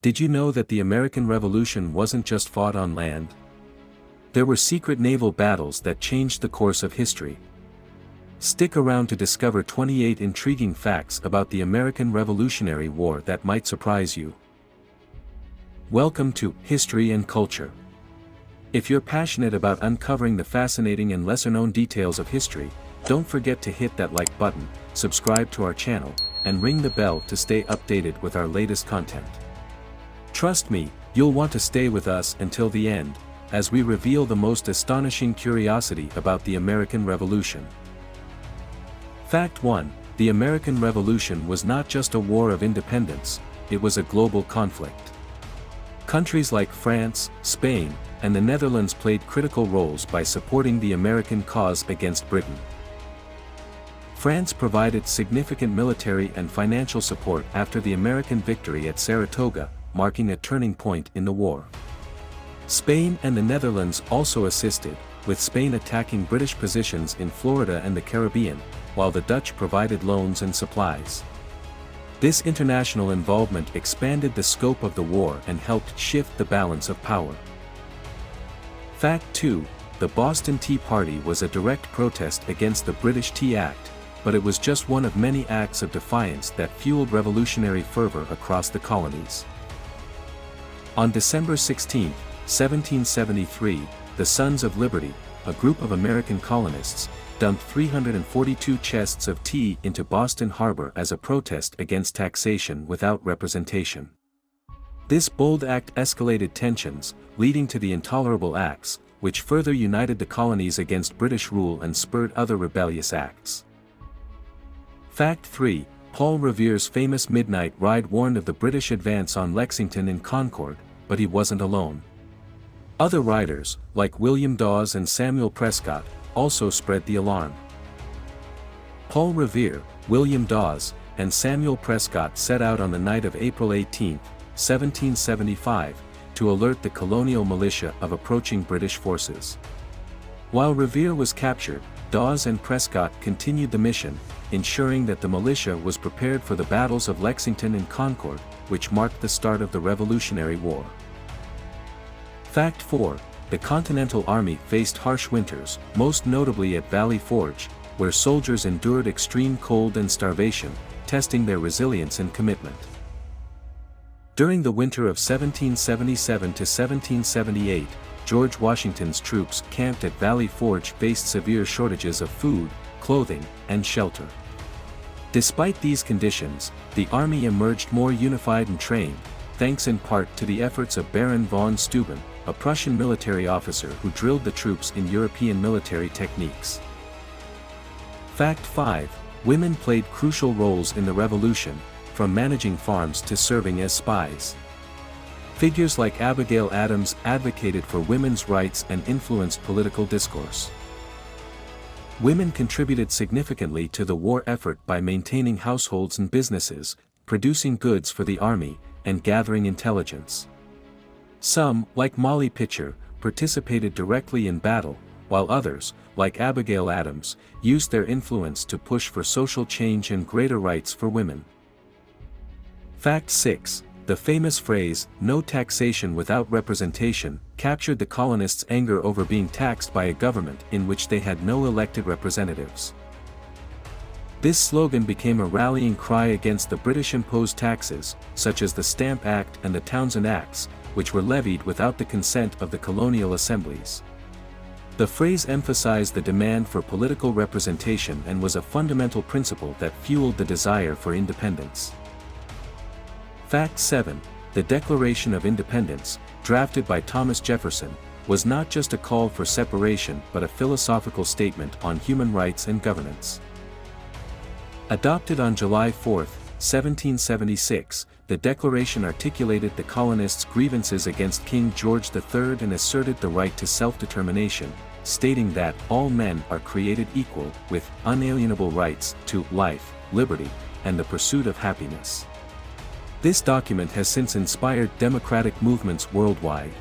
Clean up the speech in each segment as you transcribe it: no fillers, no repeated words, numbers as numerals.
Did you know that the American Revolution wasn't just fought on land? There were secret naval battles that changed the course of history. Stick around to discover 28 intriguing facts about the American Revolutionary War that might surprise you. Welcome to History and Culture. If you're passionate about uncovering the fascinating and lesser-known details of history, don't forget to hit that like button, subscribe to our channel, and ring the bell to stay updated with our latest content. Trust me, you'll want to stay with us until the end, as we reveal the most astonishing curiosity about the American Revolution. Fact 1. The American Revolution was not just a war of independence, it was a global conflict. Countries like France, Spain, and the Netherlands played critical roles by supporting the American cause against Britain. France provided significant military and financial support after the American victory at Saratoga, marking a turning point in the war. Spain and the Netherlands also assisted, with Spain attacking British positions in Florida and the Caribbean, while the Dutch provided loans and supplies. This international involvement expanded the scope of the war and helped shift the balance of power. Fact 2. The Boston Tea Party was a direct protest against the British Tea Act, but it was just one of many acts of defiance that fueled revolutionary fervor across the colonies. On December 16, 1773, the Sons of Liberty, a group of American colonists, dumped 342 chests of tea into Boston Harbor as a protest against taxation without representation. This bold act escalated tensions, leading to the Intolerable Acts, which further united the colonies against British rule and spurred other rebellious acts. Fact 3. Paul Revere's famous midnight ride warned of the British advance on Lexington and Concord, but he wasn't alone. Other riders, like William Dawes and Samuel Prescott, also spread the alarm. Paul Revere, William Dawes, and Samuel Prescott set out on the night of April 18, 1775, to alert the colonial militia of approaching British forces. While Revere was captured, Dawes and Prescott continued the mission, ensuring that the militia was prepared for the battles of Lexington and Concord, which marked the start of the Revolutionary War. Fact 4. The Continental Army faced harsh winters, most notably at Valley Forge, where soldiers endured extreme cold and starvation, testing their resilience and commitment. During the winter of 1777 to 1778, George Washington's troops camped at Valley Forge faced severe shortages of food, clothing, and shelter. Despite these conditions, the army emerged more unified and trained, thanks in part to the efforts of Baron von Steuben, a Prussian military officer who drilled the troops in European military techniques. Fact 5. Women played crucial roles in the Revolution, from managing farms to serving as spies. Figures like Abigail Adams advocated for women's rights and influenced political discourse. Women contributed significantly to the war effort by maintaining households and businesses, producing goods for the army, and gathering intelligence. Some, like Molly Pitcher, participated directly in battle, while others, like Abigail Adams, used their influence to push for social change and greater rights for women. Fact 6. The famous phrase, "no taxation without representation," captured the colonists' anger over being taxed by a government in which they had no elected representatives. This slogan became a rallying cry against the British-imposed taxes, such as the Stamp Act and the Townshend Acts, which were levied without the consent of the colonial assemblies. The phrase emphasized the demand for political representation and was a fundamental principle that fueled the desire for independence. Fact 7. The Declaration of Independence, drafted by Thomas Jefferson, was not just a call for separation but a philosophical statement on human rights and governance. Adopted on July 4, 1776, the Declaration articulated the colonists' grievances against King George III and asserted the right to self-determination, stating that all men are created equal, with unalienable rights to life, liberty, and the pursuit of happiness. This document has since inspired democratic movements worldwide.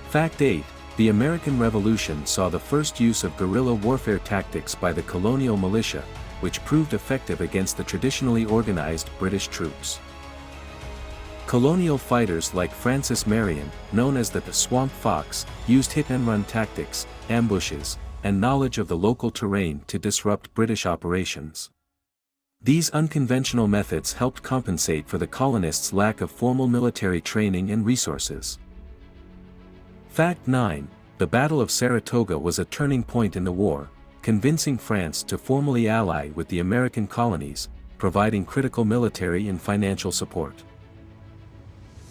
Fact 8. The American Revolution saw the first use of guerrilla warfare tactics by the colonial militia, which proved effective against the traditionally organized British troops. Colonial fighters like Francis Marion, known as the Swamp Fox, used hit-and-run tactics, ambushes, and knowledge of the local terrain to disrupt British operations. These unconventional methods helped compensate for the colonists' lack of formal military training and resources. Fact 9. The Battle of Saratoga was a turning point in the war, convincing France to formally ally with the American colonies, providing critical military and financial support.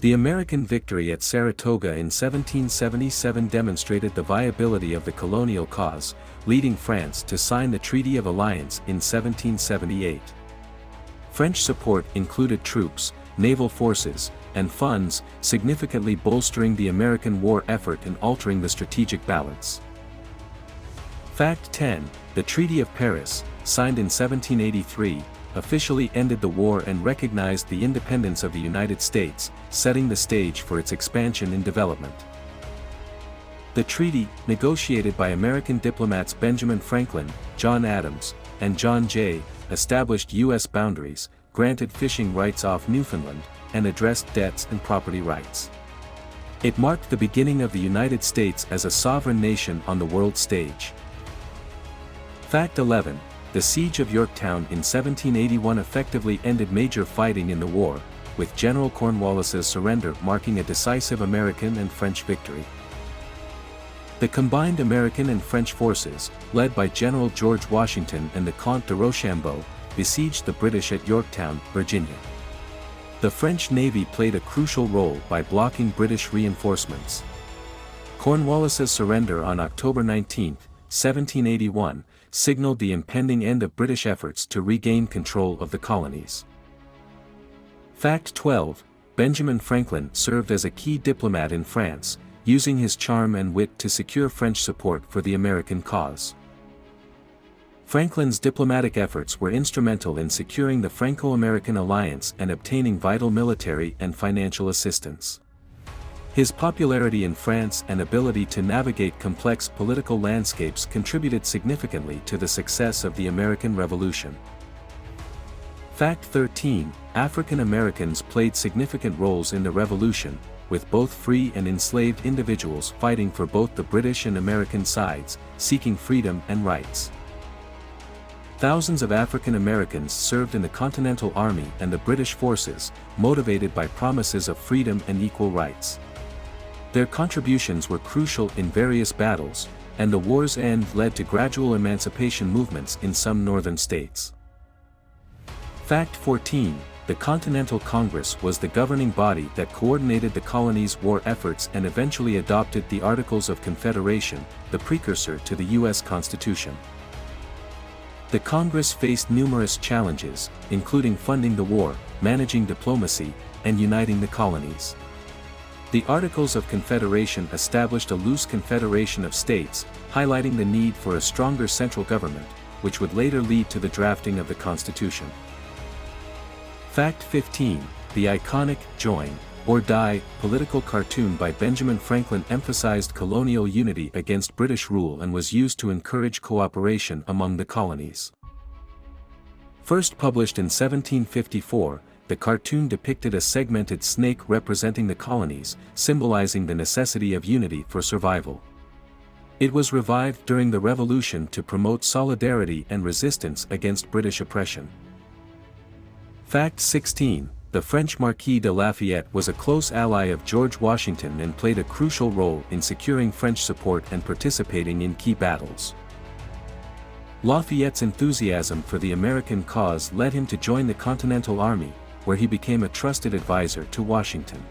The American victory at Saratoga in 1777 demonstrated the viability of the colonial cause, leading France to sign the Treaty of Alliance in 1778. French support included troops, naval forces, and funds, significantly bolstering the American war effort and altering the strategic balance. Fact 10. The Treaty of Paris, signed in 1783, officially ended the war and recognized the independence of the United States, setting the stage for its expansion and development. The treaty, negotiated by American diplomats Benjamin Franklin, John Adams, and John Jay, established U.S. boundaries, granted fishing rights off Newfoundland, and addressed debts and property rights. It marked the beginning of the United States as a sovereign nation on the world stage. Fact 11. The Siege of Yorktown in 1781 effectively ended major fighting in the war, with General Cornwallis's surrender marking a decisive American and French victory. The combined American and French forces, led by General George Washington and the Comte de Rochambeau, besieged the British at Yorktown, Virginia. The French Navy played a crucial role by blocking British reinforcements. Cornwallis's surrender on October 19, 1781, signaled the impending end of British efforts to regain control of the colonies. Fact 12. Benjamin Franklin served as a key diplomat in France, using his charm and wit to secure French support for the American cause. Franklin's diplomatic efforts were instrumental in securing the Franco-American alliance and obtaining vital military and financial assistance. His popularity in France and ability to navigate complex political landscapes contributed significantly to the success of the American Revolution. Fact 13. African Americans played significant roles in the Revolution, with both free and enslaved individuals fighting for both the British and American sides, seeking freedom and rights. Thousands of African Americans served in the Continental Army and the British forces, motivated by promises of freedom and equal rights. Their contributions were crucial in various battles, and the war's end led to gradual emancipation movements in some northern states. Fact 14. The Continental Congress was the governing body that coordinated the colonies' war efforts and eventually adopted the Articles of Confederation, the precursor to the U.S. Constitution. The Congress faced numerous challenges, including funding the war, managing diplomacy, and uniting the colonies. The Articles of Confederation established a loose confederation of states, highlighting the need for a stronger central government, which would later lead to the drafting of the Constitution. Fact 15. The iconic Join, or Die political cartoon by Benjamin Franklin emphasized colonial unity against British rule and was used to encourage cooperation among the colonies. First published in 1754, the cartoon depicted a segmented snake representing the colonies, symbolizing the necessity of unity for survival. It was revived during the Revolution to promote solidarity and resistance against British oppression. Fact 16. The French Marquis de Lafayette was a close ally of George Washington and played a crucial role in securing French support and participating in key battles. Lafayette's enthusiasm for the American cause led him to join the Continental Army, where he became a trusted advisor to Washington.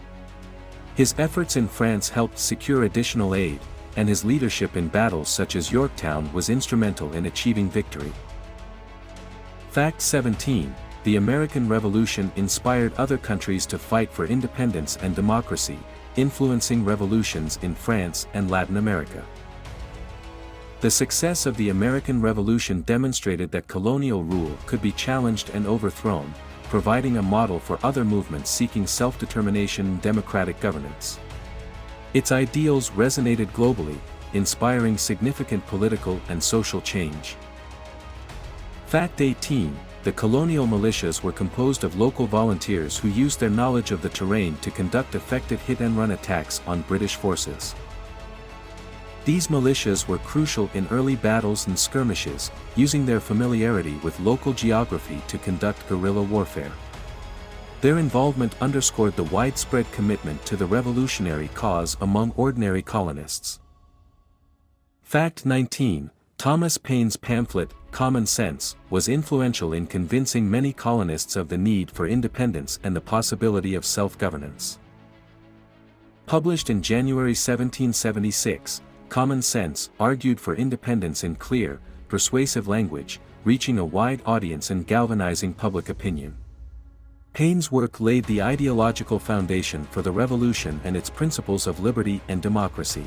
His efforts in France helped secure additional aid, and his leadership in battles such as Yorktown was instrumental in achieving victory. Fact 17. The American Revolution inspired other countries to fight for independence and democracy, influencing revolutions in France and Latin America. The success of the American Revolution demonstrated that colonial rule could be challenged and overthrown, providing a model for other movements seeking self-determination and democratic governance. Its ideals resonated globally, inspiring significant political and social change. Fact 18. the colonial militias were composed of local volunteers who used their knowledge of the terrain to conduct effective hit-and-run attacks on British forces. These militias were crucial in early battles and skirmishes, using their familiarity with local geography to conduct guerrilla warfare. Their involvement underscored the widespread commitment to the revolutionary cause among ordinary colonists. Fact 19. Thomas Paine's pamphlet, Common Sense, was influential in convincing many colonists of the need for independence and the possibility of self-governance. Published in January 1776, Common Sense argued for independence in clear, persuasive language, reaching a wide audience and galvanizing public opinion. Paine's work laid the ideological foundation for the Revolution and its principles of liberty and democracy.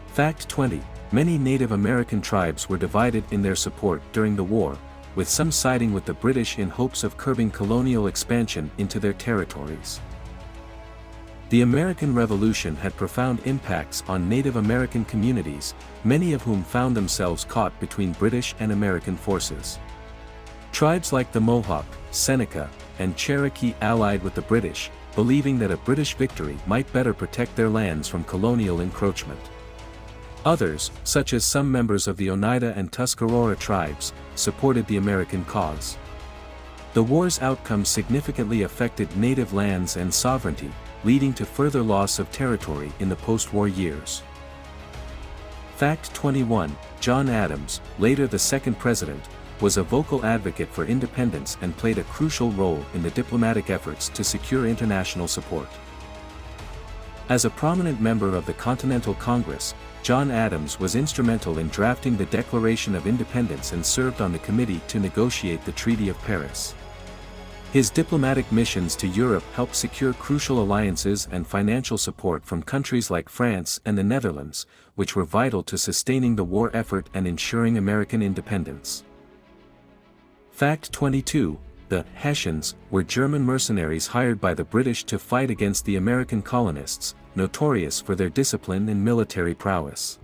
Fact 20. Many Native American tribes were divided in their support during the war, with some siding with the British in hopes of curbing colonial expansion into their territories. The American Revolution had profound impacts on Native American communities, many of whom found themselves caught between British and American forces. Tribes like the Mohawk, Seneca, and Cherokee allied with the British, believing that a British victory might better protect their lands from colonial encroachment. Others, such as some members of the Oneida and Tuscarora tribes, supported the American cause. The war's outcome significantly affected native lands and sovereignty, leading to further loss of territory in the post-war years. Fact 21. John Adams, later the second president, was a vocal advocate for independence and played a crucial role in the diplomatic efforts to secure international support. As a prominent member of the Continental Congress, John Adams was instrumental in drafting the Declaration of Independence and served on the committee to negotiate the Treaty of Paris. His diplomatic missions to Europe helped secure crucial alliances and financial support from countries like France and the Netherlands, which were vital to sustaining the war effort and ensuring American independence. Fact 22. The Hessians were German mercenaries hired by the British to fight against the American colonists, notorious for their discipline and military prowess.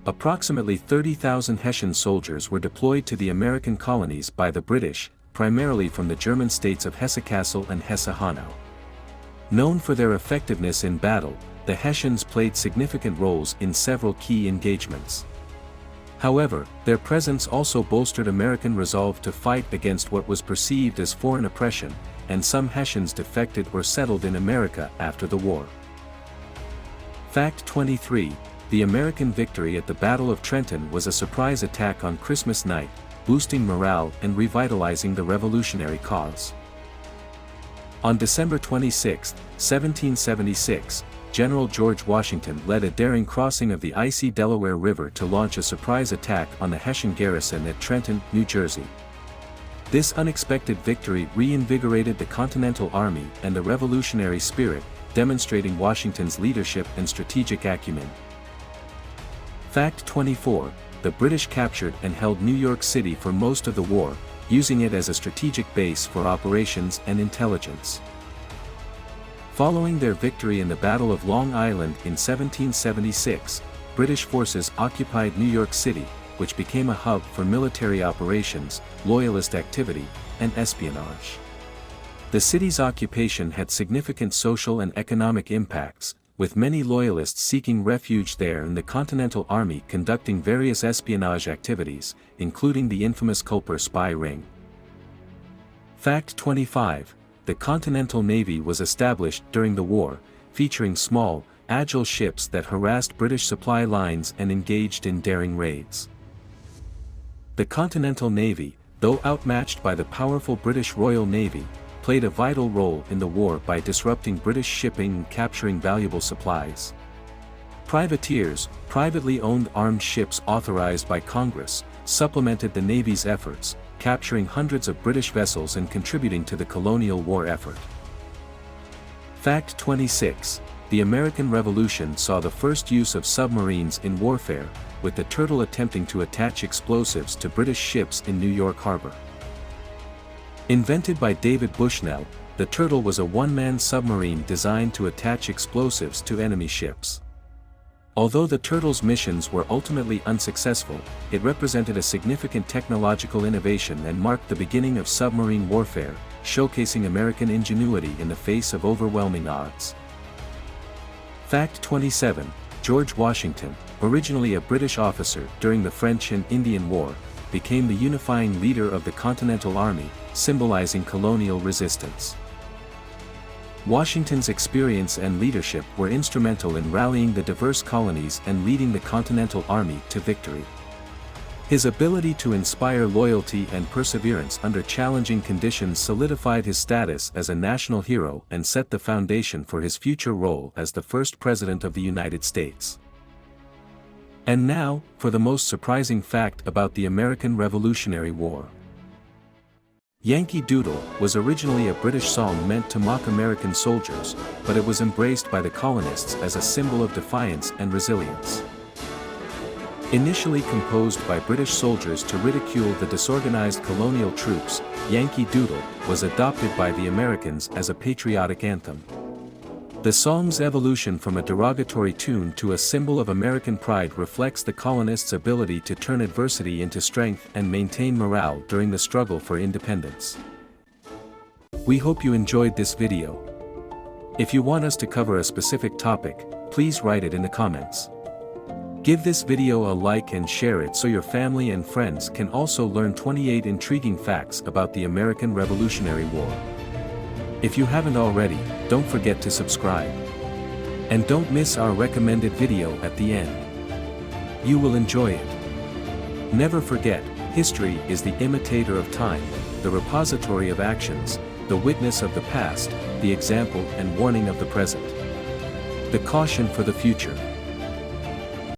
Approximately 30,000 Hessian soldiers were deployed to the American colonies by the British, primarily from the German states of Hesse-Kassel and Hesse-Hanau. Known for their effectiveness in battle, the Hessians played significant roles in several key engagements. However, their presence also bolstered American resolve to fight against what was perceived as foreign oppression, and some Hessians defected or settled in America after the war. Fact 23. The American victory at the Battle of Trenton was a surprise attack on Christmas night, boosting morale and revitalizing the revolutionary cause. On December 26, 1776, General George Washington led a daring crossing of the icy Delaware River to launch a surprise attack on the Hessian garrison at Trenton, New Jersey. This unexpected victory reinvigorated the Continental Army and the revolutionary spirit, demonstrating Washington's leadership and strategic acumen. Fact 24. The British captured and held New York City for most of the war, using it as a strategic base for operations and intelligence. Following their victory in the Battle of Long Island in 1776, British forces occupied New York City, which became a hub for military operations, loyalist activity, and espionage. The city's occupation had significant social and economic impacts, with many loyalists seeking refuge there and the Continental Army conducting various espionage activities, including the infamous Culper spy ring. Fact 25. The Continental Navy was established during the war, featuring small, agile ships that harassed British supply lines and engaged in daring raids. The Continental Navy, though outmatched by the powerful British Royal Navy, played a vital role in the war by disrupting British shipping and capturing valuable supplies. Privateers, privately owned armed ships authorized by Congress, supplemented the Navy's efforts, capturing hundreds of British vessels and contributing to the colonial war effort. Fact 26. The American Revolution saw the first use of submarines in warfare, with the Turtle attempting to attach explosives to British ships in New York Harbor. Invented by David Bushnell, the Turtle was a one-man submarine designed to attach explosives to enemy ships. Although the Turtles' missions were ultimately unsuccessful, it represented a significant technological innovation and marked the beginning of submarine warfare, showcasing American ingenuity in the face of overwhelming odds. Fact 27. George Washington, originally a British officer during the French and Indian War, became the unifying leader of the Continental Army, symbolizing colonial resistance. Washington's experience and leadership were instrumental in rallying the diverse colonies and leading the Continental Army to victory. His ability to inspire loyalty and perseverance under challenging conditions solidified his status as a national hero and set the foundation for his future role as the first President of the United States. And now, for the most surprising fact about the American Revolutionary War. Yankee Doodle was originally a British song meant to mock American soldiers, but it was embraced by the colonists as a symbol of defiance and resilience. Initially composed by British soldiers to ridicule the disorganized colonial troops, Yankee Doodle was adopted by the Americans as a patriotic anthem. The song's evolution from a derogatory tune to a symbol of American pride reflects the colonists' ability to turn adversity into strength and maintain morale during the struggle for independence. We hope you enjoyed this video. If you want us to cover a specific topic, please write it in the comments. Give this video a like and share it so your family and friends can also learn 28 intriguing facts about the American Revolutionary War. If you haven't already, don't forget to subscribe. And don't miss our recommended video at the end. You will enjoy it. Never forget, history is the imitator of time, the repository of actions, the witness of the past, the example and warning of the present. The caution for the future.